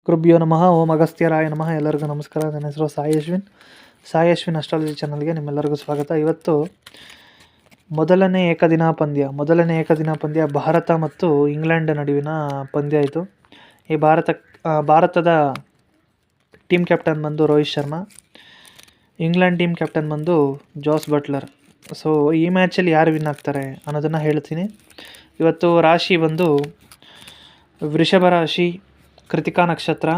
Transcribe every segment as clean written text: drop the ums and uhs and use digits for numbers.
ಗುರುಭ್ಯೋ ನಮಃ. ಓಂ ಅಗಸ್ತ್ಯರಾಯ ನಮಃ. ಎಲ್ಲರಿಗೂ ನಮಸ್ಕಾರ. ನನ್ನ ಹೆಸರು ಸಾಯಿ ಅಶ್ವಿನ್ ಅಸ್ಟ್ರಾಲಜಿ ಚಾನಲ್ಗೆ ನಿಮ್ಮೆಲ್ಲರಿಗೂ ಸ್ವಾಗತ. ಇವತ್ತು ಮೊದಲನೇ ಏಕದಿನ ಪಂದ್ಯ ಭಾರತ ಮತ್ತು ಇಂಗ್ಲೆಂಡ್ ನಡುವಿನ ಪಂದ್ಯ ಇದು. ಈ ಭಾರತದ ಟೀಮ್ ಕ್ಯಾಪ್ಟನ್ ಬಂದು Rohit Sharma, England team captain ಬಂದು ಜೋಸ್ ಬಟ್ಲರ್. ಸೊ ಈ ಮ್ಯಾಚಲ್ಲಿ ಯಾರು ವಿನ್ ಆಗ್ತಾರೆ ಅನ್ನೋದನ್ನು ಹೇಳ್ತೀನಿ. ಇವತ್ತು ರಾಶಿ ಬಂದು ವೃಷಭ ರಾಶಿ, ಕೃತಿಕಾ ನಕ್ಷತ್ರ,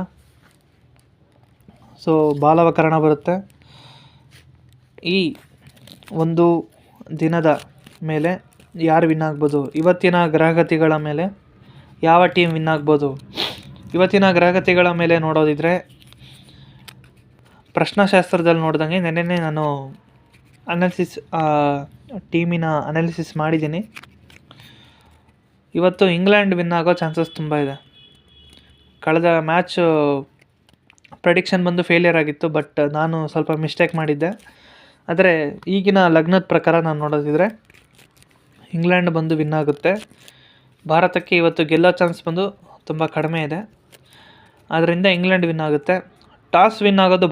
ಸೊ ಬಾಲವಕರಣ ಬರುತ್ತೆ. ಈ ಒಂದು ದಿನದ ಮೇಲೆ ಯಾರು ವಿನ್ ಆಗ್ಬೋದು, ಇವತ್ತಿನ ಗ್ರಹಗತಿಗಳ ಮೇಲೆ ಯಾವ ಟೀಮ್ ವಿನ್ ಆಗ್ಬೋದು. ಇವತ್ತಿನ ಗ್ರಹಗತಿಗಳ ಮೇಲೆ ನೋಡೋದಿದ್ರೆ, ಪ್ರಶ್ನಾಶಾಸ್ತ್ರದಲ್ಲಿ ನೋಡ್ದಂಗೆ ನೆನ್ನೆ ನಾನು ಟೀಮಿನ ಅನಾಲಿಸಿಸ್ ಮಾಡಿದ್ದೀನಿ. ಇವತ್ತು ಇಂಗ್ಲೆಂಡ್ ವಿನ್ ಆಗೋ ಚಾನ್ಸಸ್ ತುಂಬ ಇದೆ. ಕಳೆದ ಮ್ಯಾಚ್ ಪ್ರೆಡಿಕ್ಷನ್ ಬಂದು ಫೇಲಿಯರ್ ಆಗಿತ್ತು, ಬಟ್ ನಾನು ಸ್ವಲ್ಪ ಮಿಸ್ಟೇಕ್ ಮಾಡಿದ್ದೆ. ಆದರೆ ಈಗಿನ ಲಗ್ನದ ಪ್ರಕಾರ ನಾನು ನೋಡೋದಿದ್ರೆ ಇಂಗ್ಲೆಂಡ್ ಬಂದು ವಿನ್ ಆಗುತ್ತೆ. ಭಾರತಕ್ಕೆ ಇವತ್ತು ಗೆಲ್ಲೋ ಚಾನ್ಸ್ ಬಂದು ತುಂಬ ಕಡಿಮೆ ಇದೆ, ಆದ್ದರಿಂದ ಇಂಗ್ಲೆಂಡ್ ವಿನ್ ಆಗುತ್ತೆ. ಟಾಸ್ ವಿನ್ ಆಗೋದು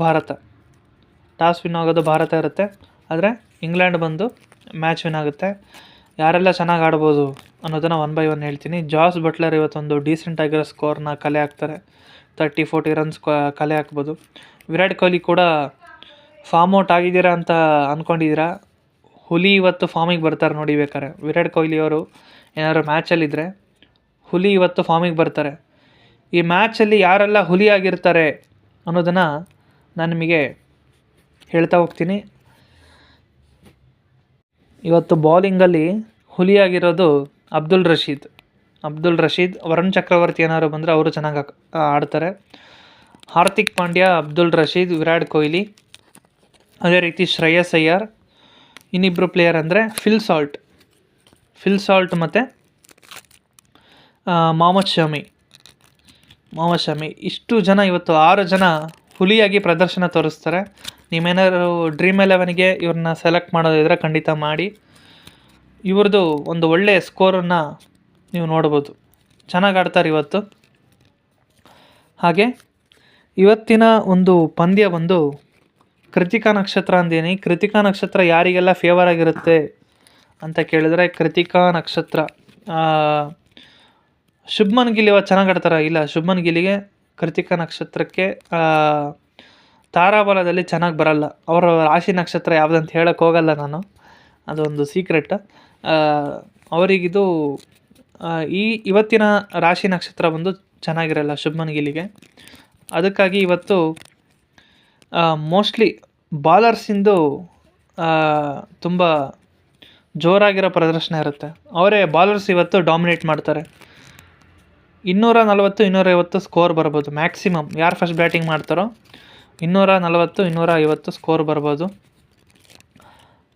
ಭಾರತ ಇರುತ್ತೆ, ಆದರೆ ಇಂಗ್ಲೆಂಡ್ ಬಂದು ಮ್ಯಾಚ್ ವಿನ್ ಆಗುತ್ತೆ. ಯಾರೆಲ್ಲ ಚೆನ್ನಾಗಿ ಆಡ್ಬೋದು ಅನ್ನೋದನ್ನು 1 by 1 ಹೇಳ್ತೀನಿ. ಜಾಸ್ ಬಟ್ಲರ್ ಇವತ್ತೊಂದು ಡೀಸೆಂಟ್ ಆಗಿರೋ ಸ್ಕೋರ್ನ ಕಲೆ ಹಾಕ್ತಾರೆ. 30-40 ರನ್ಸ್ ಕಲೆ ಹಾಕ್ಬೋದು. ವಿರಾಟ್ ಕೊಹ್ಲಿ ಕೂಡ ಫಾರ್ಮ್ ಔಟ್ ಆಗಿದ್ದೀರಾ ಅಂತ ಅಂದ್ಕೊಂಡಿದ್ದೀರಾ. ಹುಲಿ ಇವತ್ತು ಫಾರ್ಮಿಗೆ ಬರ್ತಾರೆ ನೋಡಿ. ಬೇಕಾರೆ ವಿರಾಟ್ ಕೊಹ್ಲಿ ಅವರು ಏನಾದ್ರು ಮ್ಯಾಚಲ್ಲಿದ್ದರೆ ಹುಲಿ ಇವತ್ತು ಫಾರ್ಮಿಗೆ ಬರ್ತಾರೆ. ಈ ಮ್ಯಾಚಲ್ಲಿ ಯಾರೆಲ್ಲ ಹುಲಿ ಆಗಿರ್ತಾರೆ ಅನ್ನೋದನ್ನು ನಾನು ನಿಮಗೆ ಹೇಳ್ತಾ ಹೋಗ್ತೀನಿ. ಇವತ್ತು ಬೌಲಿಂಗಲ್ಲಿ ಹುಲಿಯಾಗಿರೋದು ಅಬ್ದುಲ್ ರಶೀದ್. ವರುಣ್ ಚಕ್ರವರ್ತಿ ಏನಾದ್ರು ಬಂದರೆ ಅವರು ಚೆನ್ನಾಗಿ ಆಡ್ತಾರೆ. ಹಾರ್ದಿಕ್ ಪಾಂಡ್ಯ, ಅಬ್ದುಲ್ ರಶೀದ್, ವಿರಾಟ್ ಕೊಹ್ಲಿ, ಅದೇ ರೀತಿ ಶ್ರೇಯಸ್ ಅಯ್ಯರ್. ಇನ್ನಿಬ್ಬರು ಪ್ಲೇಯರ್ ಅಂದರೆ ಫಿಲ್ ಸಾಲ್ಟ್ ಮತ್ತು ಮೊಹಮ್ಮದ್ ಶಮಿ. ಇಷ್ಟು ಜನ, ಇವತ್ತು 6 ಜನ ಹುಲಿಯಾಗಿ ಪ್ರದರ್ಶನ ತೋರಿಸ್ತಾರೆ. ನೀವೇನಾದ್ರು ಡ್ರೀಮ್ 11ಗೆ ಇವ್ರನ್ನ ಸೆಲೆಕ್ಟ್ ಮಾಡೋದಿದ್ರೆ ಖಂಡಿತ ಮಾಡಿ. ಇವ್ರದ್ದು ಒಂದು ಒಳ್ಳೆಯ ಸ್ಕೋರನ್ನು ನೀವು ನೋಡ್ಬೋದು. ಚೆನ್ನಾಗಿ ಆಡ್ತಾರೆ ಇವತ್ತು. ಹಾಗೆ ಇವತ್ತಿನ ಒಂದು ಪಂದ್ಯ ಬಂದು ಕೃತಿಕಾ ನಕ್ಷತ್ರ ಅಂದೇನಿ. ಕೃತಿಕಾ ನಕ್ಷತ್ರ ಯಾರಿಗೆಲ್ಲ ಫೇವರ್ ಆಗಿರುತ್ತೆ ಅಂತ ಕೇಳಿದ್ರೆ, ಕೃತಿಕಾ ನಕ್ಷತ್ರ ಶುಭ್ಮನ್ ಗಿಲ್ ಇವತ್ತು ಚೆನ್ನಾಗಿ ಆಡ್ತಾರ? ಇಲ್ಲ, ಶುಭ್ಮನ್ ಗಿಲ್ಲಿಗೆ ಕೃತಿಕಾ ನಕ್ಷತ್ರಕ್ಕೆ ತಾರಾಬಲದಲ್ಲಿ ಚೆನ್ನಾಗಿ ಬರಲ್ಲ. ಅವರ ರಾಶಿ ನಕ್ಷತ್ರ ಯಾವುದಂತ ಹೇಳೋಕ್ಕೆ ಹೋಗಲ್ಲ ನಾನು, ಅದೊಂದು ಸೀಕ್ರೆಟ್. ಅವರಿಗಿದು ಇವತ್ತಿನ ರಾಶಿ ನಕ್ಷತ್ರ ಬಂದು ಚೆನ್ನಾಗಿರಲ್ಲ ಶುಭ್ಮನ್ ಗಿಲ್ಲಿಗೆ. ಅದಕ್ಕಾಗಿ ಇವತ್ತು ಮೋಸ್ಟ್ಲಿ ಬಾಲರ್ಸಿಂದು ತುಂಬ ಜೋರಾಗಿರೋ ಪ್ರದರ್ಶನ ಇರುತ್ತೆ. ಅವರೇ ಬಾಲರ್ಸ್ ಇವತ್ತು ಡಾಮಿನೇಟ್ ಮಾಡ್ತಾರೆ. 240-250 ಸ್ಕೋರ್ ಬರ್ಬೋದು ಮ್ಯಾಕ್ಸಿಮಮ್. ಯಾರು ಫಸ್ಟ್ ಬ್ಯಾಟಿಂಗ್ ಮಾಡ್ತಾರೋ 240-250 ಸ್ಕೋರ್ ಬರ್ಬೋದು.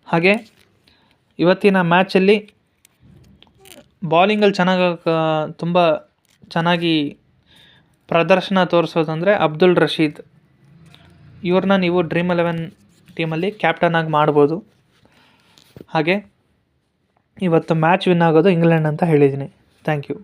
ಹಾಗೆ ಇವತ್ತಿನ ಮ್ಯಾಚಲ್ಲಿ ಬಾಲಿಂಗಲ್ಲಿ ತುಂಬ ಚೆನ್ನಾಗಿ ಪ್ರದರ್ಶನ ತೋರಿಸೋದಂದರೆ ಅಬ್ದುಲ್ ರಶೀದ್. ಇವ್ರನ್ನ ನೀವು ಡ್ರೀಮ್ 11 ಟೀಮಲ್ಲಿ ಕ್ಯಾಪ್ಟನ್ ಆಗಿ ಮಾಡ್ಬೋದು. ಹಾಗೆ ಇವತ್ತು ಮ್ಯಾಚ್ ವಿನ್ ಆಗೋದು ಇಂಗ್ಲೆಂಡ್ ಅಂತ ಹೇಳಿದ್ದೀನಿ. Thank you.